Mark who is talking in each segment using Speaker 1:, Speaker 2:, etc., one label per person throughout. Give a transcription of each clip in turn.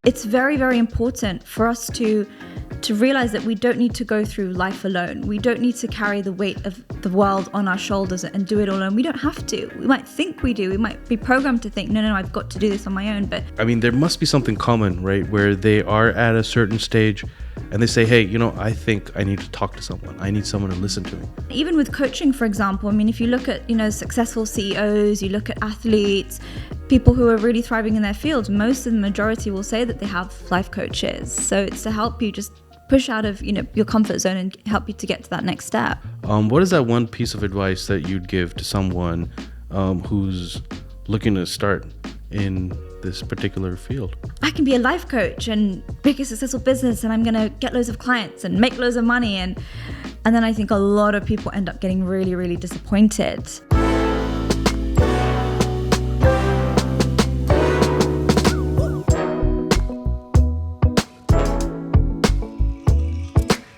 Speaker 1: it's very, very important for us to realize that we don't need to go through life alone. We don't need to carry the weight of the world on our shoulders and do it all alone. We don't have to. We might think we do. We might be programmed to think, no, I've got to do this on my own. But
Speaker 2: I mean, there must be something common, right? Where they are at a certain stage and they say, hey, I think I need to talk to someone. I need someone to listen to me.
Speaker 1: Even with coaching, for example, I mean, if you look at, successful CEOs, you look at athletes, people who are really thriving in their fields, most of the majority will say that they have life coaches. So it's to help you just push out of, your comfort zone and help you to get to that next step.
Speaker 2: What is that one piece of advice that you'd give to someone who's looking to start in this particular field?
Speaker 1: I can be a life coach and make a successful business, and I'm going to get loads of clients and make loads of money. And then I think a lot of people end up getting really, really disappointed.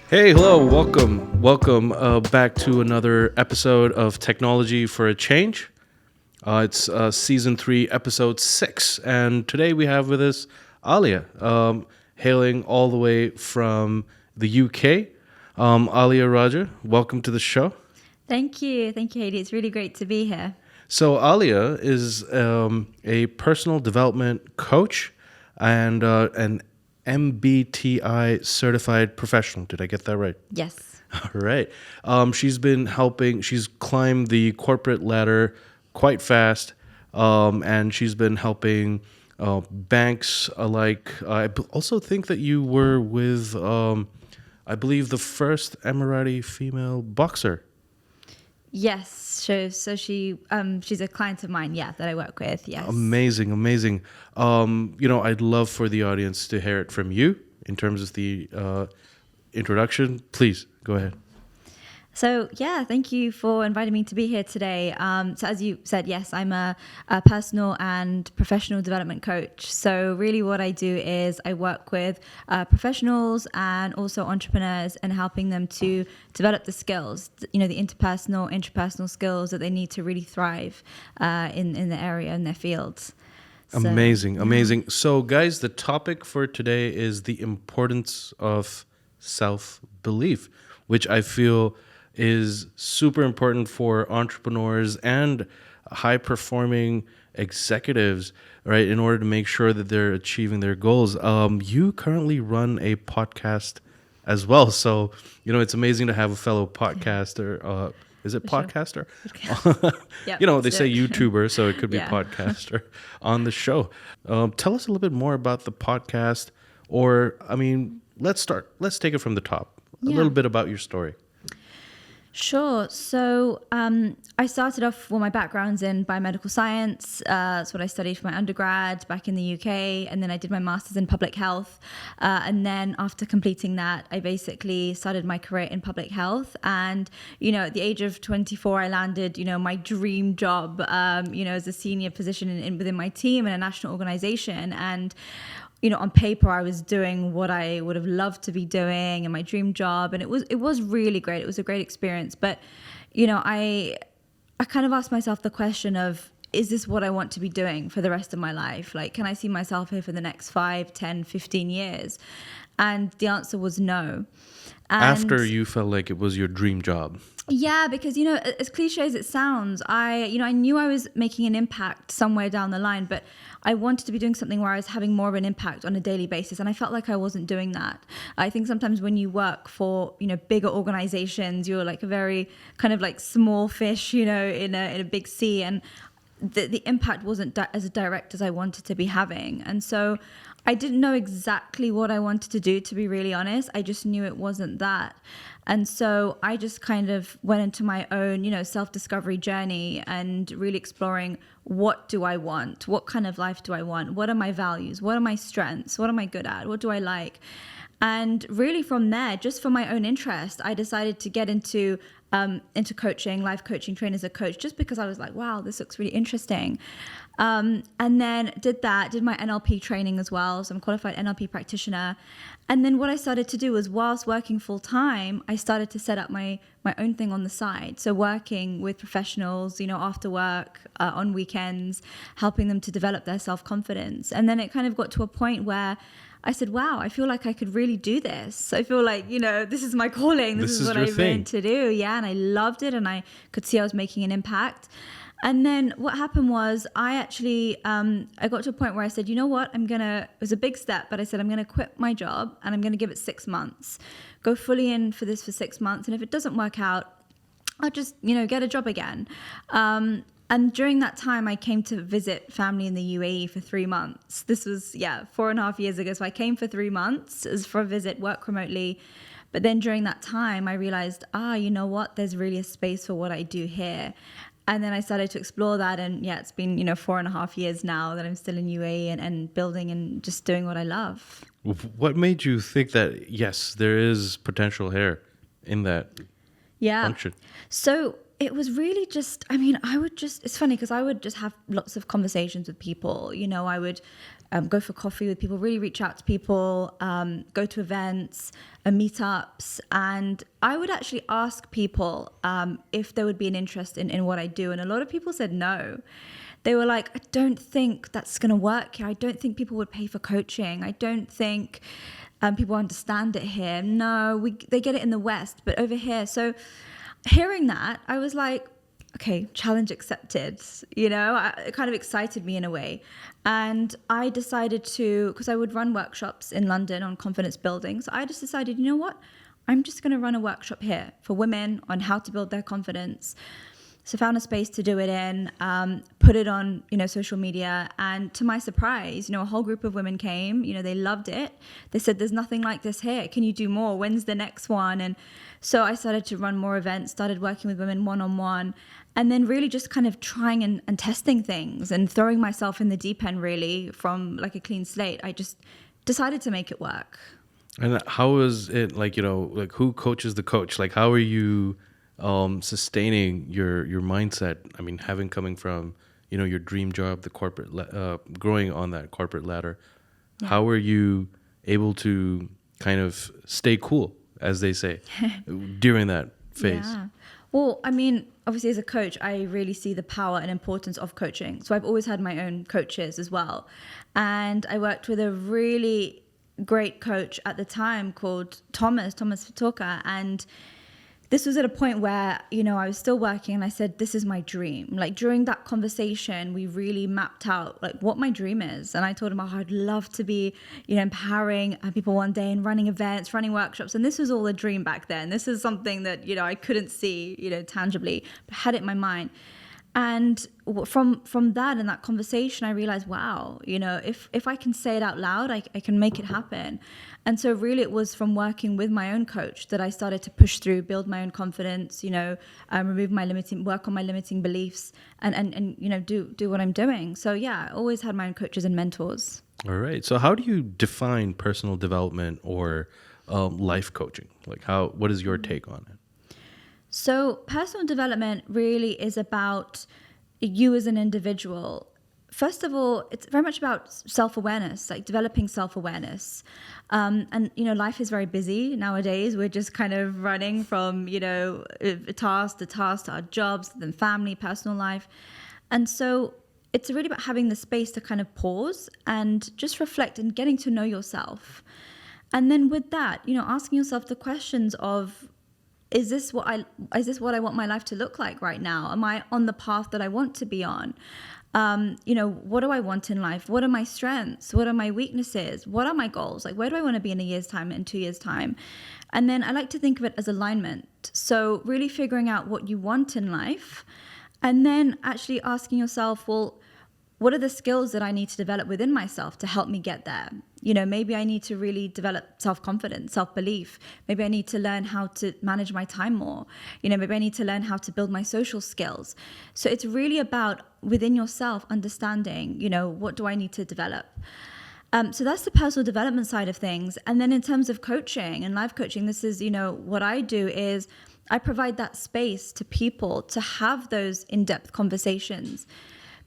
Speaker 2: Hey, hello, welcome back to another episode of Technology for a Change. It's season 3, episode 6, and today we have with us Aliya, hailing all the way from the UK. Aliya Rajah, welcome to the show.
Speaker 1: Thank you, Hady. It's really great to be here.
Speaker 2: So Aliya is a personal development coach and an MBTI certified professional. Did I get that right?
Speaker 1: Yes.
Speaker 2: All right. She's climbed the corporate ladder quite fast, and she's been helping banks alike. I also think that you were with, I believe, the first Emirati female boxer.
Speaker 1: Yes, so she's a client of mine, that I work with, yes.
Speaker 2: Amazing. I'd love for the audience to hear it from you in terms of the introduction. Please, go ahead.
Speaker 1: So, thank you for inviting me to be here today. So as you said, yes, I'm a personal and professional development coach. So really what I do is I work with professionals and also entrepreneurs and helping them to develop the skills, the interpersonal, intrapersonal skills that they need to really thrive in the area, in their fields.
Speaker 2: Amazing. So guys, the topic for today is the importance of self-belief, which I feel is super important for entrepreneurs and high-performing executives, right, in order to make sure that they're achieving their goals. You currently run a podcast as well, so it's amazing to have a fellow podcaster. Is it podcaster?
Speaker 1: Sure. Yep,
Speaker 2: they say YouTuber, so it could be podcaster on the show. Tell us a little bit more about the podcast, or let's take it from the top. A little bit about your story.
Speaker 1: Sure. So I started off, my background's in biomedical science. That's what I studied for my undergrad back in the UK. And then I did my master's in public health. And then after completing that, I basically started my career in public health. And, at the age of 24, I landed, my dream job, as a senior position within my team in a national organization. And on paper, I was doing what I would have loved to be doing in my dream job. And it was really great. It was a great experience. But, I kind of asked myself the question of, is this what I want to be doing for the rest of my life? Like, can I see myself here for the next 5, 10, 15 years? And the answer was no. And
Speaker 2: after you felt like it was your dream job.
Speaker 1: Yeah, because, as cliche as it sounds, I knew I was making an impact somewhere down the line, but I wanted to be doing something where I was having more of an impact on a daily basis. And I felt like I wasn't doing that. I think sometimes when you work for, bigger organizations, you're like a very kind of like small fish, in a big sea. And the impact wasn't as direct as I wanted to be having. And so I didn't know exactly what I wanted to do, to be really honest. I just knew it wasn't that. And so I just kind of went into my own, self-discovery journey and really exploring, what do I want? What kind of life do I want? What are my values? What are my strengths? What am I good at? What do I like? And really from there, just for my own interest, I decided to get into coaching, life coaching, train as a coach, just because I was like, wow, this looks really interesting. And then did my NLP training as well. So I'm a qualified NLP practitioner. And then what I started to do was, whilst working full time, I started to set up my own thing on the side. So working with professionals, after work, on weekends, helping them to develop their self-confidence. And then it kind of got to a point where I said, wow, I feel like I could really do this. I feel like, this is my calling. This is what I meant to do. Yeah. And I loved it. And I could see I was making an impact. And then what happened was I actually, I got to a point where I said, you know what, it was a big step, but I said, I'm going to quit my job and I'm going to give it 6 months, go fully in for this for 6 months. And if it doesn't work out, I'll just, get a job again. And during that time, I came to visit family in the UAE for 3 months. This was, 4.5 years ago. So I came for 3 months as for a visit, work remotely. But then during that time, I realized, you know what? There's really a space for what I do here. And then I started to explore that. And it's been, 4.5 years now that I'm still in UAE and building and just doing what I love.
Speaker 2: What made you think that, yes, there is potential here in that function?
Speaker 1: So it was really just, it's funny because I would just have lots of conversations with people. I would go for coffee with people, really reach out to people, go to events and meetups. And I would actually ask people if there would be an interest in what I do. And a lot of people said no. They were like, I don't think that's going to work here. I don't think people would pay for coaching. I don't think people understand it here. No, they get it in the West, but over here. So hearing that, I was like, okay, challenge accepted. It kind of excited me in a way. And I decided because I would run workshops in London on confidence building. So I just decided, you know what? I'm just going to run a workshop here for women on how to build their confidence. So found a space to do it in, put it on, social media. And to my surprise, a whole group of women came, they loved it. They said, there's nothing like this here. Can you do more? When's the next one? And so I started to run more events, started working with women one-on-one, and then really just kind of trying and testing things and throwing myself in the deep end, really, from like a clean slate. I just decided to make it work.
Speaker 2: And how is it, like who coaches the coach? Like, how are you sustaining your mindset? I mean, coming from, your dream job, the corporate, growing on that corporate ladder, how are you able to kind of stay cool, as they say, during that phase?
Speaker 1: Yeah. Well, obviously as a coach, I really see the power and importance of coaching. So I've always had my own coaches as well. And I worked with a really great coach at the time called Thomas Fitoka. And this was at a point where, I was still working and I said, this is my dream. Like during that conversation, we really mapped out like what my dream is. And I told him, I'd love to be, empowering people one day and running events, running workshops. And this was all a dream back then. This is something that, I couldn't see, tangibly, but had it in my mind. And from that and that conversation, I realized, wow, if I can say it out loud, I can make it happen. And so really it was from working with my own coach that I started to push through, build my own confidence, work on my limiting beliefs and do what I'm doing. So I always had my own coaches and mentors.
Speaker 2: All right. So how do you define personal development or life coaching? Like what is your take on it?
Speaker 1: So personal development really is about you as an individual. First of all, it's very much about self-awareness, like developing self-awareness. And, life is very busy nowadays. We're just kind of running from, task to our jobs, then family, personal life. And so it's really about having the space to kind of pause and just reflect and getting to know yourself. And then with that, asking yourself the questions of, is this what I want my life to look like right now? Am I on the path that I want to be on? What do I want in life? What are my strengths? What are my weaknesses? What are my goals? Like, where do I want to be in a year's time, in 2 years' time? And then I like to think of it as alignment. So really figuring out what you want in life and then actually asking yourself, well, what are the skills that I need to develop within myself to help me get there? Maybe I need to really develop self-confidence, self-belief. Maybe I need to learn how to manage my time more. Maybe I need to learn how to build my social skills. So it's really about within yourself understanding, what do I need to develop? So that's the personal development side of things. And then in terms of coaching and life coaching, this is, what I do is I provide that space to people to have those in-depth conversations.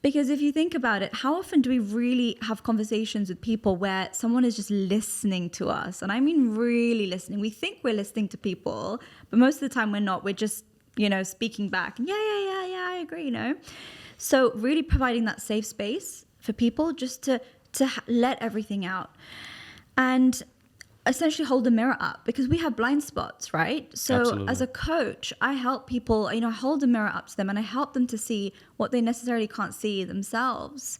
Speaker 1: Because if you think about it, how often do we really have conversations with people where someone is just listening to us? And I mean really listening. We think we're listening to people, but most of the time we're not. We're just, speaking back. And yeah, I agree, So really providing that safe space for people just to let everything out. And essentially hold the mirror up, because we have blind spots, right? So
Speaker 2: Absolutely.
Speaker 1: as a coach, I help people, I hold the mirror up to them and I help them to see what they necessarily can't see themselves.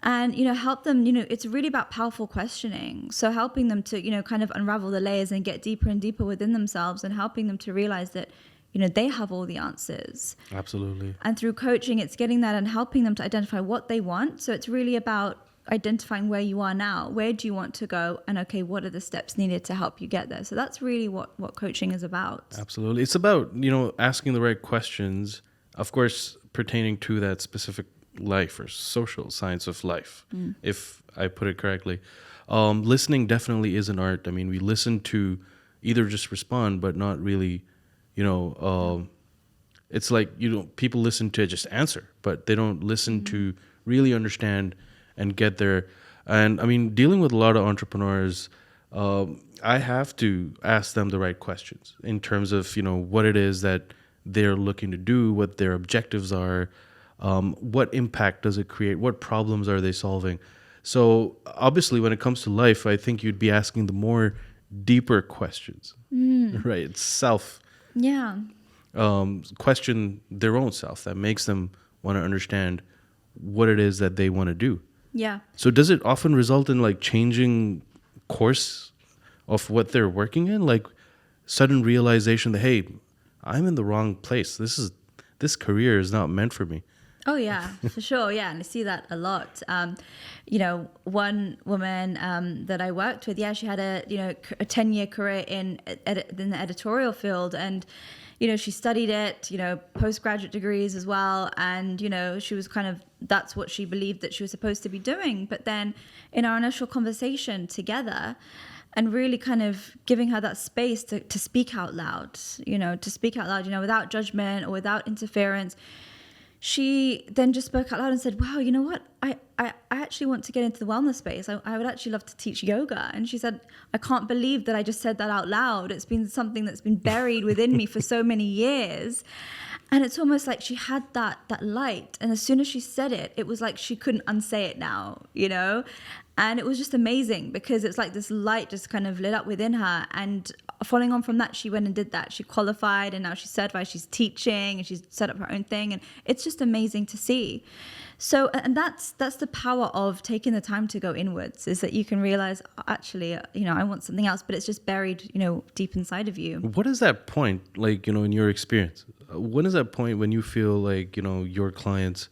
Speaker 1: And, help them, it's really about powerful questioning. So helping them to, kind of unravel the layers and get deeper and deeper within themselves, and helping them to realize that, they have all the answers.
Speaker 2: Absolutely.
Speaker 1: And through coaching, it's getting that and helping them to identify what they want. So it's really about identifying where you are now. Where do you want to go? And okay, what are the steps needed to help you get there? So that's really what coaching is about.
Speaker 2: Absolutely. It's about, asking the right questions, of course, pertaining to that specific life or social science of life, if I put it correctly. Listening definitely is an art. I mean, we listen to either just respond, but not really, it's like, people listen to just answer, but they don't listen to really understand and get there. And I mean, dealing with a lot of entrepreneurs, I have to ask them the right questions in terms of, what it is that they're looking to do, what their objectives are, what impact does it create, what problems are they solving. So obviously when it comes to life, I think you'd be asking the more deeper questions, right? It's self.
Speaker 1: Yeah.
Speaker 2: Question their own self that makes them want to understand what it is that they want to do.
Speaker 1: Yeah.
Speaker 2: So does it often result in like changing course of what they're working in? Like sudden realization that, hey, I'm in the wrong place. This career is not meant for me.
Speaker 1: Oh yeah, for sure. Yeah. And I see that a lot. One woman that I worked with, she had a 10-year career in the editorial field, and she studied it, postgraduate degrees as well. And, she was that's what she believed that she was supposed to be doing. But then in our initial conversation together, and really kind of giving her that space to speak out loud, without judgment or without interference, she then just spoke out loud and said, wow, you know what? I actually want to get into the wellness space. I would actually love to teach yoga. And she said, I can't believe that I just said that out loud. It's been something that's been buried within me for so many years. And it's almost like she had that light. And as soon as she said it, it was like she couldn't unsay it now, And it was just amazing, because it's like this light just kind of lit up within her. And following on from that, she went and did that. She qualified, and now she's certified. She's teaching, and she's set up her own thing. And it's just amazing to see. So, and that's the power of taking the time to go inwards, is that you can realize, actually, I want something else, but it's just buried, deep inside of you.
Speaker 2: What is that point, like, in your experience? When is that point when you feel like, your clients,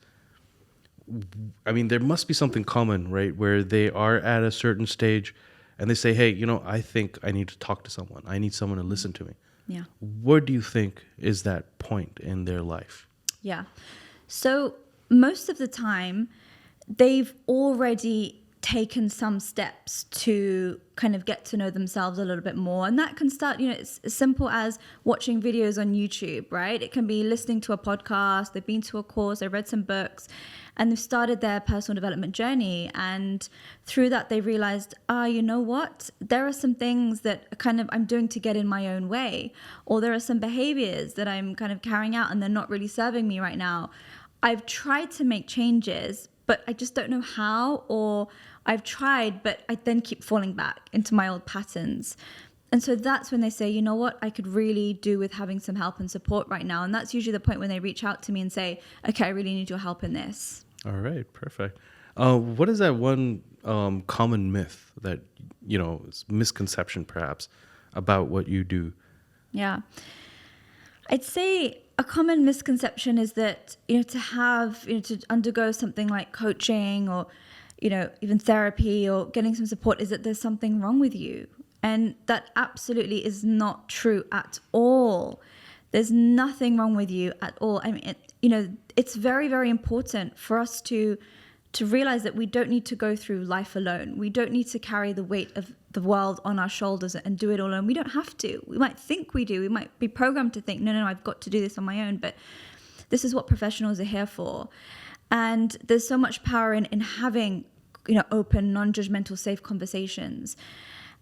Speaker 2: I mean, there must be something common, right? Where they are at a certain stage and they say, hey, I think I need to talk to someone. I need someone to listen to me.
Speaker 1: Yeah.
Speaker 2: What do you think is that point in their life?
Speaker 1: Yeah. So most of the time, they've already taken some steps to kind of get to know themselves a little bit more. And that can start, it's as simple as watching videos on YouTube, right? It can be listening to a podcast, they've been to a course, they read some books, and they've started their personal development journey. And through that, they realized, you know what? There are some things that I'm doing to get in my own way. Or there are some behaviors that I'm kind of carrying out and they're not really serving me right now. I've tried to make changes, but I just don't know how, or I've tried, but I then keep falling back into my old patterns. And so that's when they say, you know what, I could really do with having some help and support right now. And that's usually the point when they reach out to me and say, okay, I really need your help in this.
Speaker 2: All right, perfect. What is that one common myth that, is misconception perhaps about what you do?
Speaker 1: Yeah. I'd say a common misconception is that, to have, to undergo something like coaching or, even therapy or getting some support is that there's something wrong with you. And that absolutely is not true at all. There's nothing wrong with you at all. I mean, it's very, very important for us to to realize that we don't need to go through life alone. We don't need to carry the weight of the world on our shoulders and do it all alone. We don't have to. We might think we do. We might be programmed to think, no, I've got to do this on my own. But this is what professionals are here for. And there's so much power in having, open, non-judgmental, safe conversations.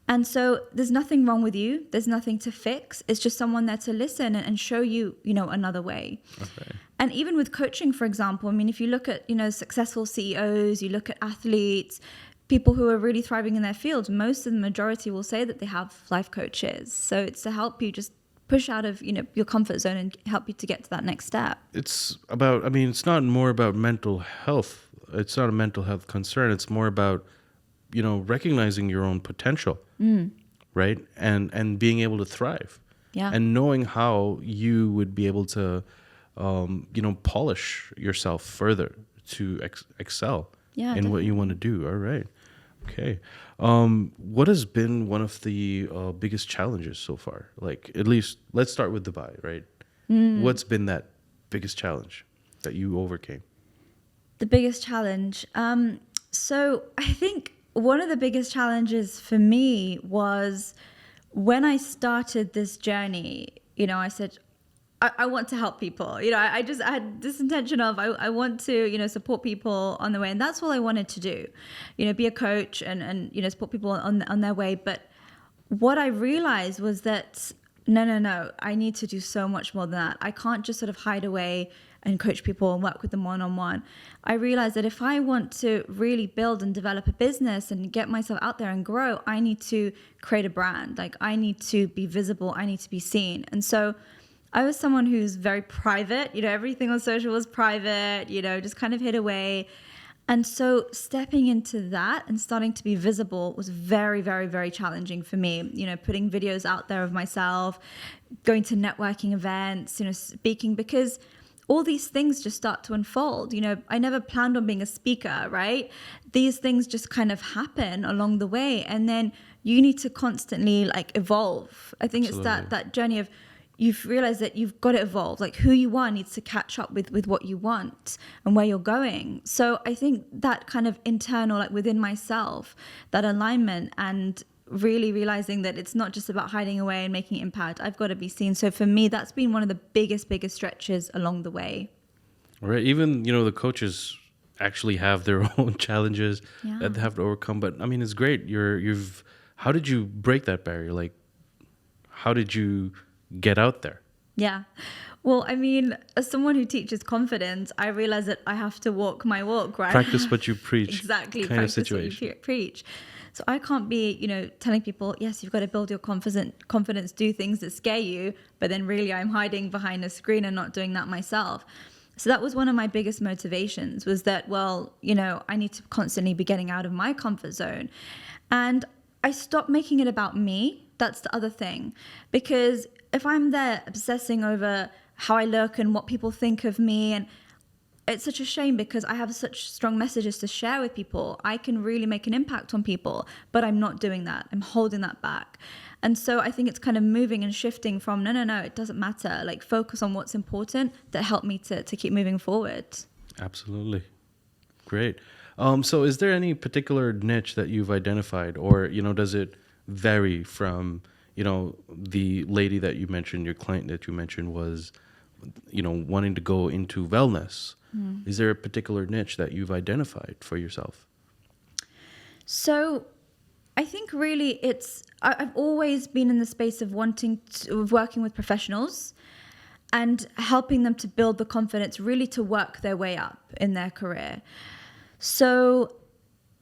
Speaker 1: And so there's nothing wrong with you. There's nothing to fix. It's just someone there to listen and show you, another way. Okay. And even with coaching, for example, I mean, if you look at, successful CEOs, you look at athletes, people who are really thriving in their fields, most of the majority will say that they have life coaches. So it's to help you just push out of, your comfort zone and help you to get to that next step.
Speaker 2: It's not more about mental health. It's not a mental health concern. It's more about, recognizing your own potential, right? And being able to thrive.
Speaker 1: Yeah.
Speaker 2: And knowing how you would be able to, polish yourself further to excel in what you want to do. All right. Okay. What has been one of the biggest challenges so far? Like, at least, let's start with Dubai, right? What's been that biggest challenge that you overcame?
Speaker 1: The biggest challenge. So I think one of the biggest challenges for me was when I started this journey, I said, I want to help people. I had this intention of, I want to, support people on the way. And that's all I wanted to do, be a coach and support people on their way. But what I realized was that, no, I need to do so much more than that. I can't just sort of hide away and coach people and work with them one-on-one. I realized that if I want to really build and develop a business and get myself out there and grow, I need to create a brand. Like, I need to be visible. I need to be seen. And so I was someone who's very private. Everything on social was private, just kind of hid away. And so stepping into that and starting to be visible was very, very, very challenging for me. Putting videos out there of myself, going to networking events, speaking, because all these things just start to unfold. I never planned on being a speaker, right? These things just kind of happen along the way. And then you need to constantly evolve. I think Absolutely. It's that journey of, you've realized that you've got to evolve. Like, who you are needs to catch up with what you want and where you're going. So I think that kind of internal, within myself, that alignment and really realizing that it's not just about hiding away and making impact. I've got to be seen. So for me, that's been one of the biggest stretches along the way.
Speaker 2: Right. Even, the coaches actually have their own challenges that they have to overcome. But I mean, it's great. How did you break that barrier? Like, how did you get out there?
Speaker 1: Yeah. Well, I mean, as someone who teaches confidence, I realize that I have to walk my walk, right?
Speaker 2: Practice what you preach.
Speaker 1: Exactly.
Speaker 2: Kind of
Speaker 1: practice
Speaker 2: situation.
Speaker 1: What you preach. So I can't be, telling people, yes, you've got to build your confidence, do things that scare you, but then really I'm hiding behind a screen and not doing that myself. So that was one of my biggest motivations, was that, well, I need to constantly be getting out of my comfort zone. And I stopped making it about me. That's the other thing. Because if I'm there obsessing over how I look and what people think of me, and it's such a shame because I have such strong messages to share with people. I can really make an impact on people, but I'm not doing that. I'm holding that back. And so I think it's kind of moving and shifting from, no, it doesn't matter. Like, focus on what's important that helped me to keep moving forward.
Speaker 2: Absolutely. Great. So is there any particular niche that you've identified, or, does it vary from, the lady that you mentioned, your client that you mentioned was, wanting to go into wellness? Is there a particular niche that you've identified for yourself?
Speaker 1: So I think really I've always been in the space of working with professionals and helping them to build the confidence really to work their way up in their career. So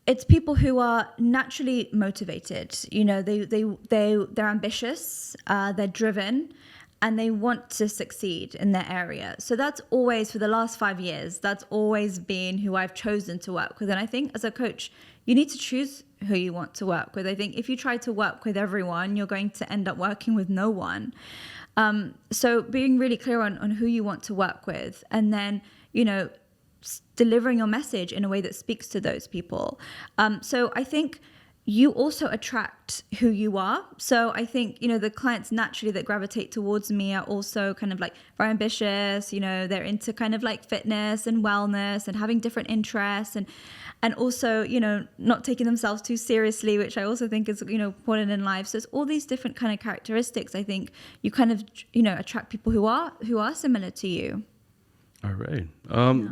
Speaker 1: it's people who are naturally motivated. They're ambitious, they're driven, and they want to succeed in their area. So that's always, for the last 5 years, that's always been who I've chosen to work with. And I think as a coach, you need to choose who you want to work with. I think if you try to work with everyone, you're going to end up working with no one. So being really clear on who you want to work with, and then, delivering your message in a way that speaks to those people. So I think, you also attract who you are. So I think, the clients naturally that gravitate towards me are also kind of like very ambitious, they're into kind of like fitness and wellness and having different interests and also, not taking themselves too seriously, which I also think is, important in life. So it's all these different kind of characteristics. I think you kind of, attract people who are similar to you.
Speaker 2: All right.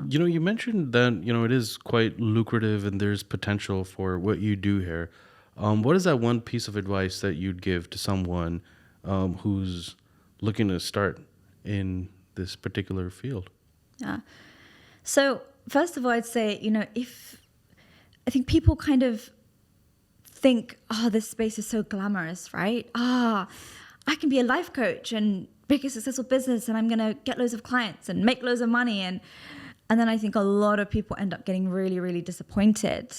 Speaker 2: You mentioned that, it is quite lucrative and there's potential for what you do here. What is that one piece of advice that you'd give to someone who's looking to start in this particular field?
Speaker 1: Yeah. So first of all, I'd say, I think people kind of think, oh, this space is so glamorous, right? I can be a life coach and pick a successful business and I'm going to get loads of clients and make loads of money. And then I think a lot of people end up getting really, really disappointed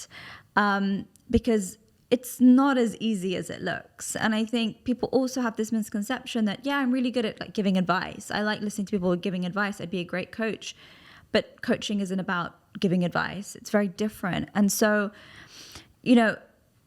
Speaker 1: because it's not as easy as it looks. And I think people also have this misconception that, yeah, I'm really good at like giving advice. I like listening to people giving advice. I'd be a great coach. But coaching isn't about giving advice. It's very different. And so,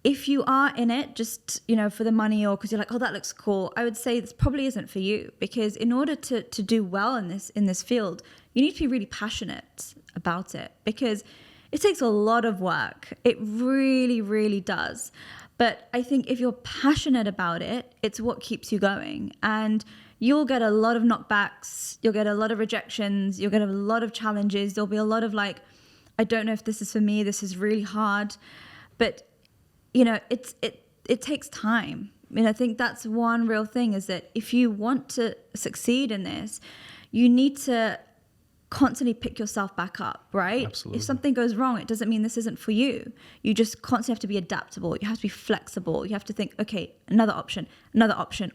Speaker 1: if you are in it just, for the money or because you're like, oh, that looks cool, I would say this probably isn't for you, because in order to do well in this field, you need to be really passionate about it, because it takes a lot of work. It really, really does. But I think if you're passionate about it, it's what keeps you going. And you'll get a lot of knockbacks. You'll get a lot of rejections. You'll get a lot of challenges. There'll be a lot of like, I don't know if this is for me. This is really hard. But, it takes time. I think that's one real thing, is that if you want to succeed in this, you need to constantly pick yourself back up, right?
Speaker 2: Absolutely.
Speaker 1: If something goes wrong, it doesn't mean this isn't for you. You just constantly have to be adaptable. You have to be flexible. You have to think, okay, another option.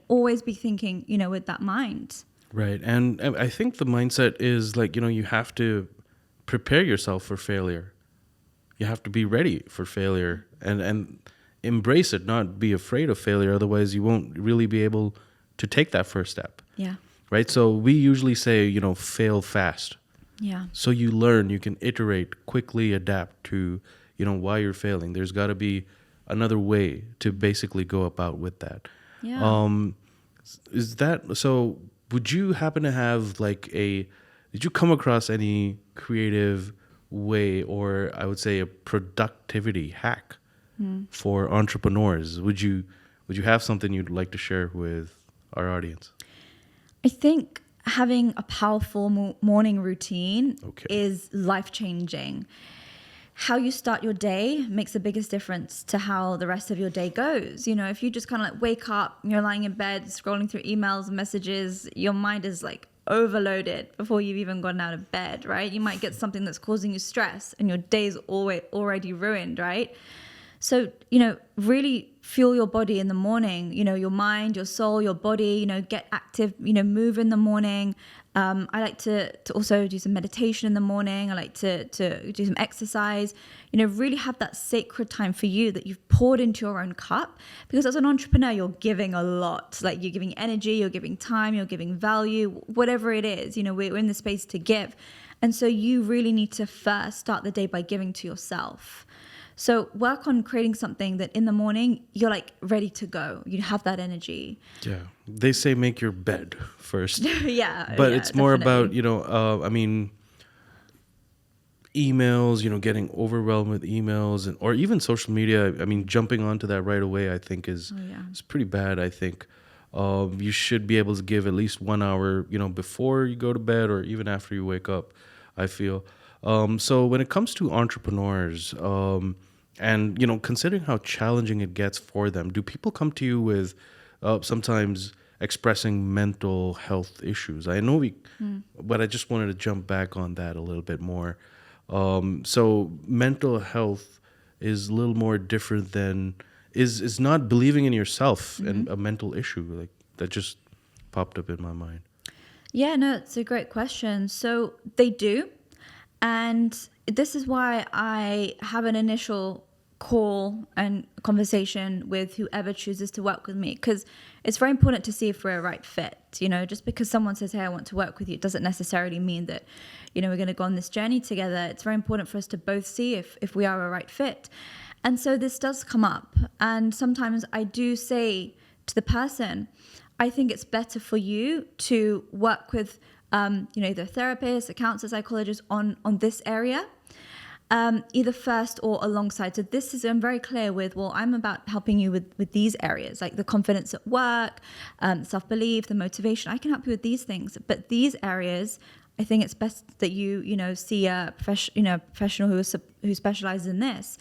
Speaker 1: Always be thinking, with that mind.
Speaker 2: Right. And I think the mindset is like, you have to prepare yourself for failure. You have to be ready for failure and embrace it, not be afraid of failure. Otherwise, you won't really be able to take that first step.
Speaker 1: Yeah.
Speaker 2: Right. So we usually say, fail fast.
Speaker 1: Yeah.
Speaker 2: So you learn, you can iterate, quickly adapt to, why you're failing. There's got to be another way to basically go about with that.
Speaker 1: Yeah.
Speaker 2: Is that so? Would you happen to have did you come across any creative way, or I would say a productivity hack for entrepreneurs? Would you have something you'd like to share with our audience?
Speaker 1: I think having a powerful morning routine is life-changing. How you start your day makes the biggest difference to how the rest of your day goes. If you just kind of like wake up, you're lying in bed, scrolling through emails and messages, your mind is like overloaded before you've even gotten out of bed, right? You might get something that's causing you stress and your day's already ruined, right? So, really fuel your body in the morning, your mind, your soul, your body, get active, move in the morning. I like to also do some meditation in the morning. I like to do some exercise, really have that sacred time for you that you've poured into your own cup. Because as an entrepreneur, you're giving a lot. Like, you're giving energy, you're giving time, you're giving value, whatever it is, we're in the space to give. And so you really need to first start the day by giving to yourself. So work on creating something that in the morning you're like ready to go. You have that energy.
Speaker 2: Yeah. They say make your bed first.
Speaker 1: Yeah.
Speaker 2: But
Speaker 1: yeah,
Speaker 2: it's more
Speaker 1: definitely.
Speaker 2: about, emails, getting overwhelmed with emails or even social media. Jumping onto that right away, I think is pretty bad. I think you should be able to give at least 1 hour, before you go to bed or even after you wake up, I feel. So when it comes to entrepreneurs, and, considering how challenging it gets for them, do people come to you with sometimes expressing mental health issues? I know but I just wanted to jump back on that a little bit more. So mental health is a little more different than, is not believing in yourself and a mental issue. Like, that just popped up in my mind.
Speaker 1: Yeah, no, it's a great question. So they do. And this is why I have an initial call and conversation with whoever chooses to work with me, because it's very important to see if we're a right fit. Just because someone says, hey, I want to work with you, it doesn't necessarily mean that, we're going to go on this journey together. It's very important for us to both see if we are a right fit. And so this does come up. And sometimes I do say to the person, I think it's better for you to work with, either a therapist, a counselor, psychologist on this area, either first or alongside. So this is, I'm very clear with, well, I'm about helping you with these areas, like the confidence at work, self-belief, the motivation. I can help you with these things. But these areas, I think it's best that you see a professional who specializes in this.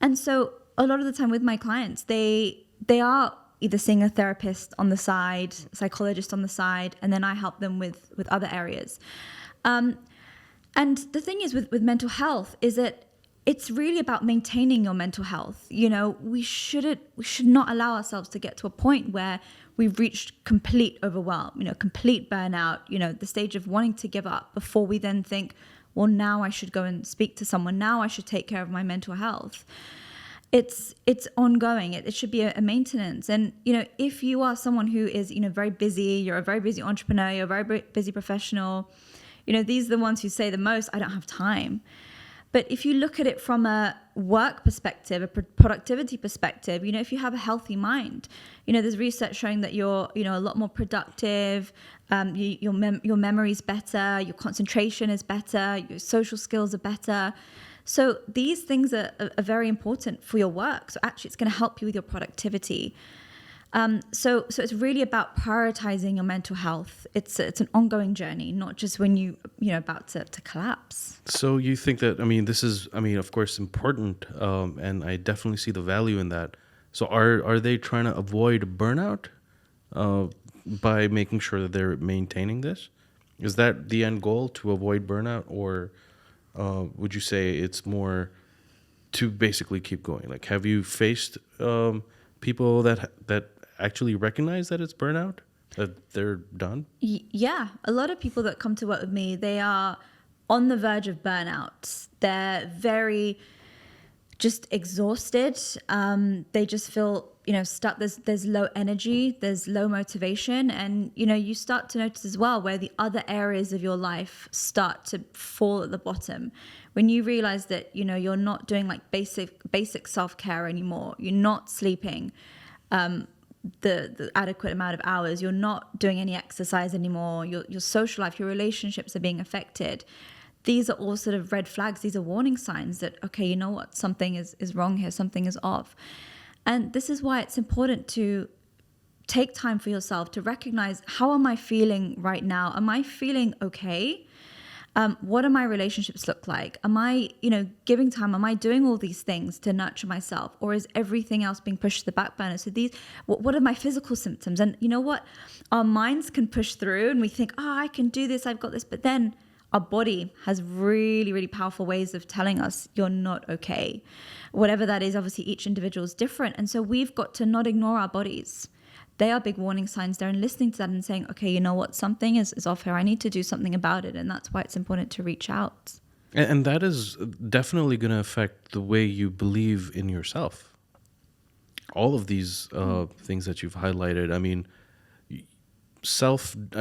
Speaker 1: And so a lot of the time with my clients, they are either seeing a therapist on the side, psychologist on the side, and then I help them with other areas. And the thing is with mental health is that it's really about maintaining your mental health. We should not allow ourselves to get to a point where we've reached complete overwhelm, complete burnout, the stage of wanting to give up before we then think, well, now I should go and speak to someone. Now I should take care of my mental health. It's ongoing. It should be a maintenance. And, if you are someone who is, very busy, you're a very busy entrepreneur, you're a very busy professional, these are the ones who say the most, I don't have time. But if you look at it from a work perspective, a productivity perspective, if you have a healthy mind, there's research showing that you're, a lot more productive, your memory's better, your concentration is better, your social skills are better. So these things are very important for your work. So actually it's going to help you with your productivity. So it's really about prioritizing your mental health. It's an ongoing journey, not just when about to collapse.
Speaker 2: So you think that, this is, of course, important, and I definitely see the value in that. So are they trying to avoid burnout by making sure that they're maintaining this? Is that the end goal, to avoid burnout, or would you say it's more to basically keep going? Like, have you faced people that actually recognize that it's burnout, that they're done?
Speaker 1: Yeah, a lot of people that come to work with me, they are on the verge of burnout. They're very just exhausted. They just feel stuck. There's low energy, there's low motivation, and you start to notice as well where the other areas of your life start to fall at the bottom. When you realize that you're not doing like basic self-care anymore, you're not sleeping the adequate amount of hours, you're not doing any exercise anymore, your social life, your relationships are being affected. These are all sort of red flags. These are warning signs that, okay, you know what, something is wrong here, something is off. And this is why it's important to take time for yourself to recognize, how am I feeling right now? Am I feeling okay? What do my relationships look like? Am I, giving time? Am I doing all these things to nurture myself? Or is everything else being pushed to the back burner? So what are my physical symptoms? And you know what? Our minds can push through and we think, I can do this, I've got this. But then our body has really, really powerful ways of telling us you're not okay. Whatever that is, obviously each individual is different. And so we've got to not ignore our bodies. They are big warning signs there, and listening to that and saying, okay, you know what, something is off here. I need to do something about it. And that's why it's important to reach out.
Speaker 2: And that is definitely going to affect the way you believe in yourself. All of these things that you've highlighted,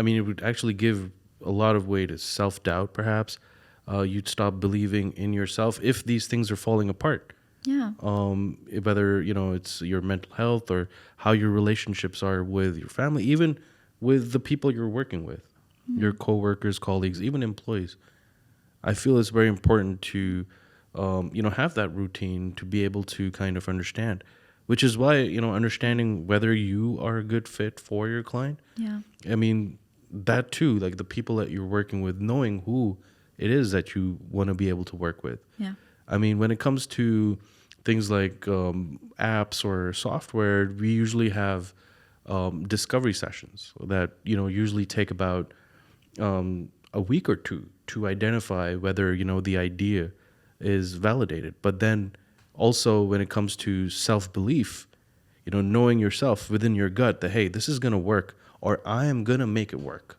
Speaker 2: it would actually give a lot of way to self-doubt, perhaps. You'd stop believing in yourself if these things are falling apart.
Speaker 1: Yeah.
Speaker 2: Whether, it's your mental health or how your relationships are with your family, even with the people you're working with, your coworkers, colleagues, even employees. I feel it's very important to, have that routine to be able to kind of understand, which is why, understanding whether you are a good fit for your client.
Speaker 1: Yeah.
Speaker 2: That too, like the people that you're working with, knowing who it is that you want to be able to work with.
Speaker 1: Yeah.
Speaker 2: When it comes to things like apps or software, we usually have discovery sessions that, usually take about a week or two to identify whether, the idea is validated. But then also when it comes to self-belief, knowing yourself within your gut that, hey, this is going to work, or I am going to make it work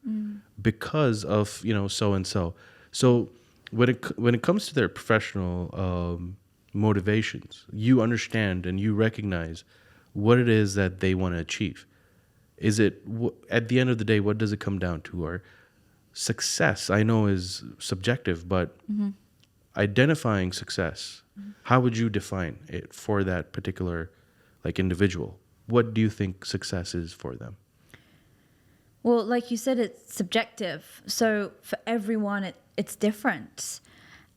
Speaker 2: because of, so-and-so. So when it comes to their professional motivations, you understand and you recognize what it is that they want to achieve. Is it, at the end of the day, what does it come down to? Or success, I know, is subjective, but identifying success How would you define it for that particular like individual? What do you think success is for them?
Speaker 1: Well, like you said, it's subjective. So for everyone, it's different.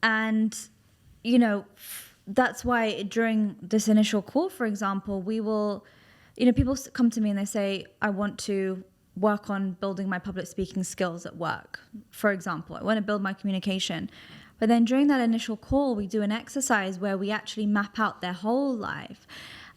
Speaker 1: And, that's why during this initial call, for example, we will, people come to me and they say, I want to work on building my public speaking skills at work. For example, I want to build my communication. But then during that initial call, we do an exercise where we actually map out their whole life.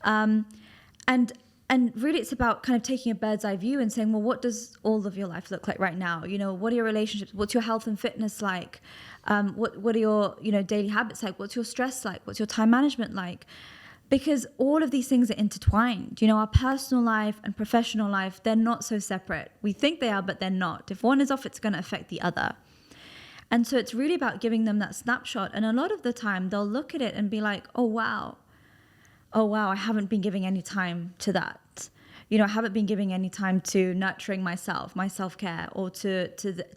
Speaker 1: And really, it's about kind of taking a bird's eye view and saying, well, what does all of your life look like right now? What are your relationships? What's your health and fitness like? What are your, daily habits like? What's your stress like? What's your time management like? Because all of these things are intertwined. Our personal life and professional life, they're not so separate. We think they are, but they're not. If one is off, it's going to affect the other. And so it's really about giving them that snapshot. And a lot of the time, they'll look at it and be like, oh, wow, I haven't been giving any time to that. I haven't been giving any time to nurturing myself, my self-care, or to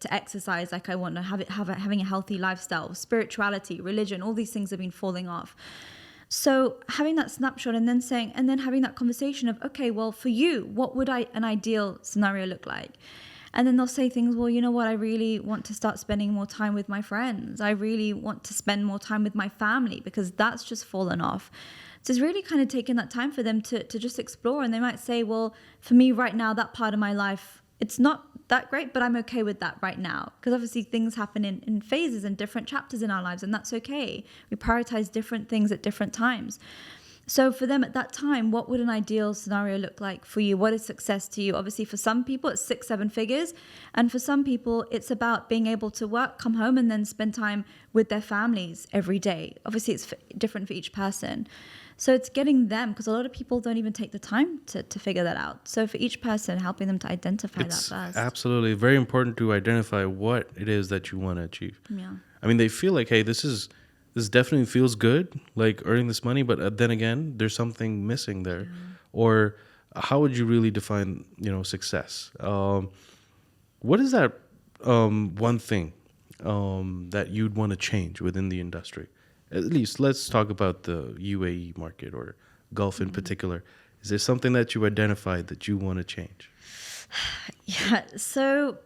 Speaker 1: exercise like I want to having a healthy lifestyle, spirituality, religion, all these things have been falling off. So having that snapshot and then having that conversation of, okay, well, for you, what would an ideal scenario look like? And then they'll say things, well, you know what, I really want to start spending more time with my friends. I really want to spend more time with my family because that's just fallen off. So it's really kind of taking that time for them to just explore. And they might say, well, for me right now, that part of my life, it's not that great, but I'm okay with that right now. Because obviously things happen in phases and different chapters in our lives, and that's okay. We prioritize different things at different times. So for them at that time, what would an ideal scenario look like for you? What is success to you? Obviously, for some people, it's 6-7 figures. And for some people, it's about being able to work, come home, and then spend time with their families every day. Obviously, it's different for each person. So it's getting them, because a lot of people don't even take the time to figure that out. So for each person, helping them to identify that first.
Speaker 2: Absolutely very important to identify what it is that you want to achieve.
Speaker 1: Yeah.
Speaker 2: I mean, they feel like, hey, this definitely feels good, like earning this money, but then again, there's something missing there.
Speaker 1: Yeah.
Speaker 2: Or how would you really define, success? What is that one thing that you'd want to change within the industry? At least let's talk about the UAE market or Gulf in particular. Is there something that you identified that you want to change?
Speaker 1: Yeah. So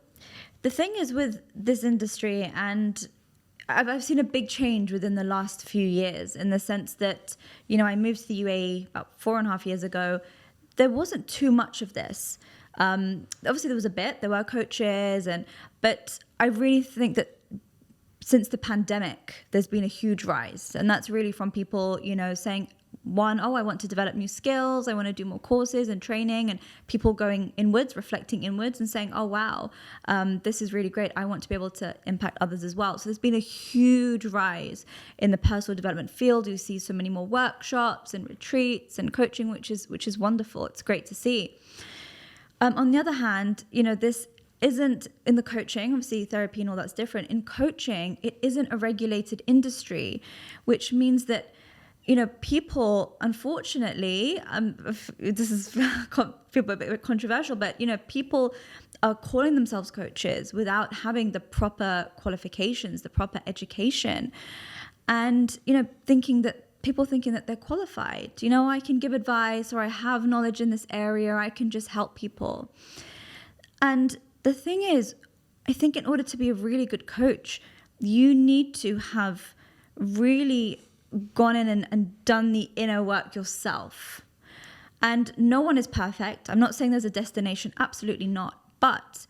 Speaker 1: the thing is with this industry, and I've seen a big change within the last few years in the sense that, I moved to the UAE about 4.5 years ago. There wasn't too much of this. Obviously, there was a bit. There were coaches, but I really think that since the pandemic, there's been a huge rise. And that's really from people, saying, one, I want to develop new skills. I want to do more courses and training, and people going inwards, reflecting inwards and saying, oh, wow, this is really great. I want to be able to impact others as well. So there's been a huge rise in the personal development field. You see so many more workshops and retreats and coaching, which is wonderful. It's great to see. On the other hand, this isn't in the coaching, obviously therapy and all that's different. In coaching, it isn't a regulated industry, which means that, people, unfortunately, this is feel a bit controversial, but, people are calling themselves coaches without having the proper qualifications, the proper education, and, people thinking that they're qualified. I can give advice, or I have knowledge in this area, or I can just help people. And the thing is, I think in order to be a really good coach, you need to have really gone in and done the inner work yourself. And no one is perfect. I'm not saying there's a destination, absolutely not. But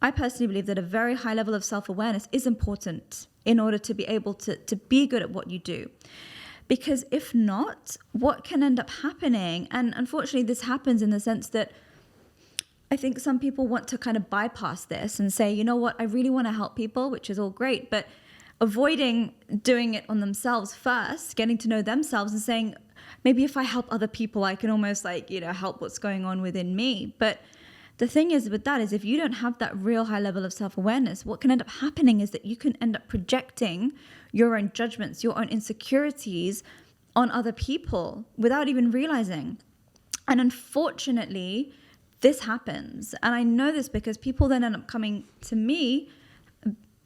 Speaker 1: I personally believe that a very high level of self-awareness is important in order to be able to be good at what you do. Because if not, what can end up happening, and unfortunately this happens in the sense that I think some people want to kind of bypass this and say, you know what, I really want to help people, which is all great, but avoiding doing it on themselves first, getting to know themselves and saying, maybe if I help other people, I can almost help what's going on within me. But the thing is with that is if you don't have that real high level of self-awareness, what can end up happening is that you can end up projecting your own judgments, your own insecurities on other people without even realizing. And unfortunately, this happens. And I know this because people then end up coming to me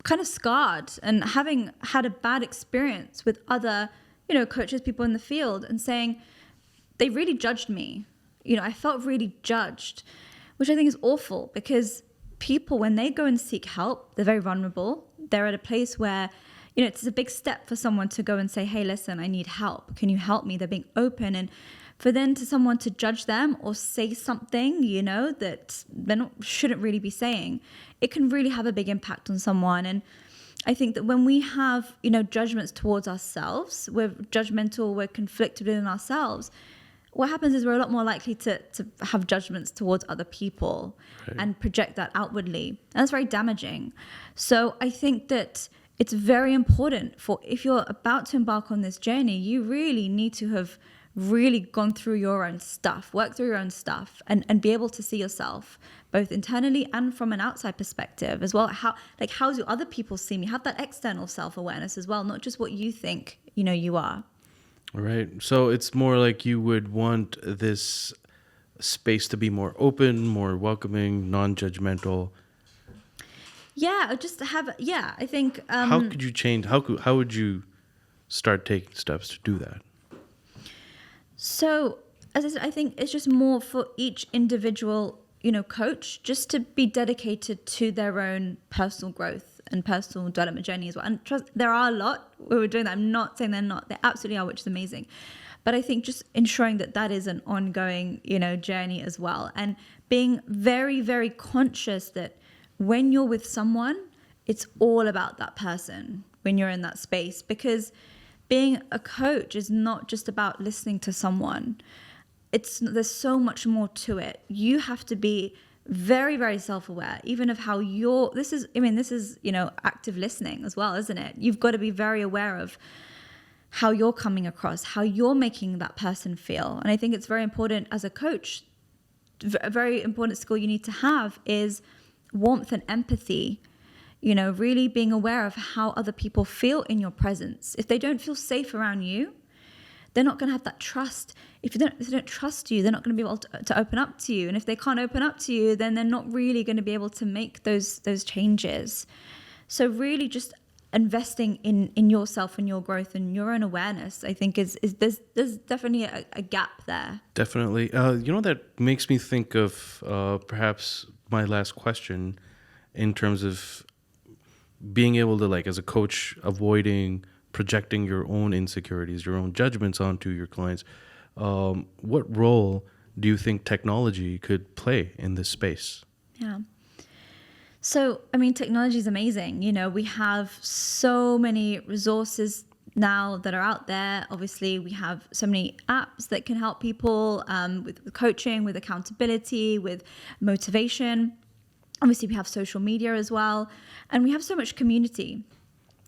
Speaker 1: kind of scarred and having had a bad experience with other coaches, people in the field, and saying they really judged me. I felt really judged, which I think is awful, because people, when they go and seek help, they're very vulnerable. They're at a place where, it's a big step for someone to go and say, hey, listen, I need help. Can you help me? They're being open. And for then to someone to judge them or say something, that they shouldn't really be saying, it can really have a big impact on someone. And I think that when we have, judgments towards ourselves, we're judgmental, we're conflicted within ourselves, what happens is we're a lot more likely to have judgments towards other people, right, and project that outwardly. And that's very damaging. So I think that it's very important if you're about to embark on this journey, you really need to have really gone through your own stuff, work through your own stuff, and be able to see yourself both internally and from an outside perspective as well. How do other people see me? Have that external self-awareness as well, not just what you think, you are.
Speaker 2: Right. So it's more like you would want this space to be more open, more welcoming, non-judgmental.
Speaker 1: Yeah, I think...
Speaker 2: how could you change? How would you start taking steps to do that?
Speaker 1: So, as I said, I think it's just more for each individual, coach, just to be dedicated to their own personal growth and personal development journey as well. And trust, there are a lot who are doing that. I'm not saying they're not. They absolutely are, which is amazing. But I think just ensuring that is an ongoing, journey as well. And being very, very conscious that when you're with someone, it's all about that person when you're in that space. Because being a coach is not just about listening to someone. There's so much more to it. You have to be very, very self-aware, even of how this is active listening as well, isn't it? You've got to be very aware of how you're coming across, how you're making that person feel. And I think it's very important as a coach, a very important skill you need to have is warmth and empathy. Really being aware of how other people feel in your presence. If they don't feel safe around you, they're not going to have that trust. If they don't trust you, they're not going to be able to open up to you. And if they can't open up to you, then they're not really going to be able to make those changes. So really just investing in yourself and your growth and your own awareness, I think there's definitely a gap there.
Speaker 2: Definitely. That makes me think of perhaps my last question in terms of being able to, as a coach, avoiding projecting your own insecurities, your own judgments onto your clients. What role do you think technology could play in this space?
Speaker 1: Yeah. So, technology is amazing. We have so many resources now that are out there. Obviously, we have so many apps that can help people with coaching, with accountability, with motivation. Obviously, we have social media as well, and we have so much community.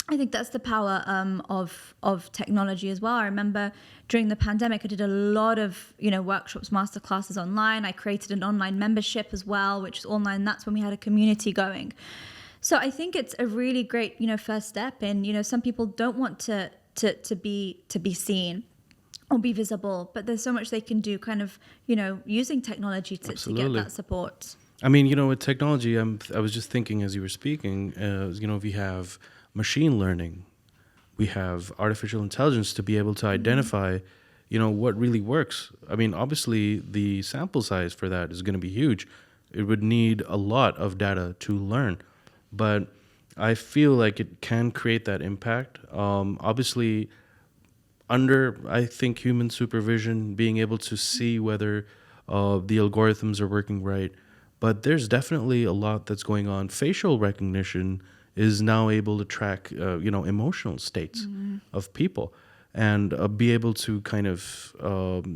Speaker 1: I think that's the power of technology as well. I remember during the pandemic, I did a lot of workshops, masterclasses online. I created an online membership as well, which is online. That's when we had a community going. So I think it's a really great first step. And some people don't want to be seen or be visible, but there's so much they can do, kind of using technology to get that support.
Speaker 2: With technology, I was just thinking as you were speaking, we have machine learning, we have artificial intelligence to be able to identify, what really works. Obviously the sample size for that is going to be huge. It would need a lot of data to learn, but I feel like it can create that impact. Obviously under, I think, human supervision, being able to see whether the algorithms are working right. But there's definitely a lot that's going on. Facial recognition is now able to track, emotional states of people and be able to kind of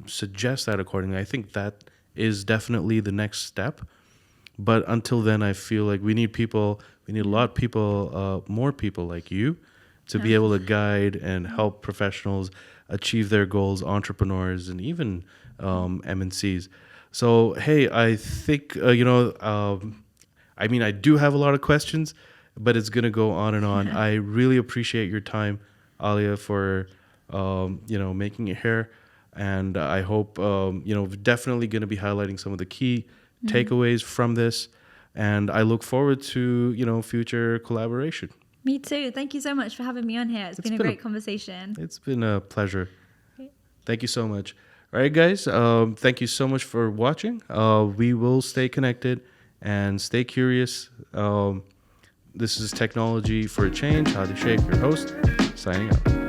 Speaker 2: suggest that accordingly. I think that is definitely the next step. But until then, I feel like we need a lot of people, more people like you to be able to guide and help professionals achieve their goals, entrepreneurs, and even MNCs. So, hey, I think, I do have a lot of questions, but it's going to go on and on. I really appreciate your time, Aliya, for, making it here. And I hope, definitely going to be highlighting some of the key takeaways from this. And I look forward to, future collaboration.
Speaker 1: Me too. Thank you so much for having me on here. It's been a great conversation.
Speaker 2: It's been a pleasure. Thank you so much. All right, guys. Thank you so much for watching. We will stay connected and stay curious. This is Technology for a Change. Hady Shaikh, your host, signing out.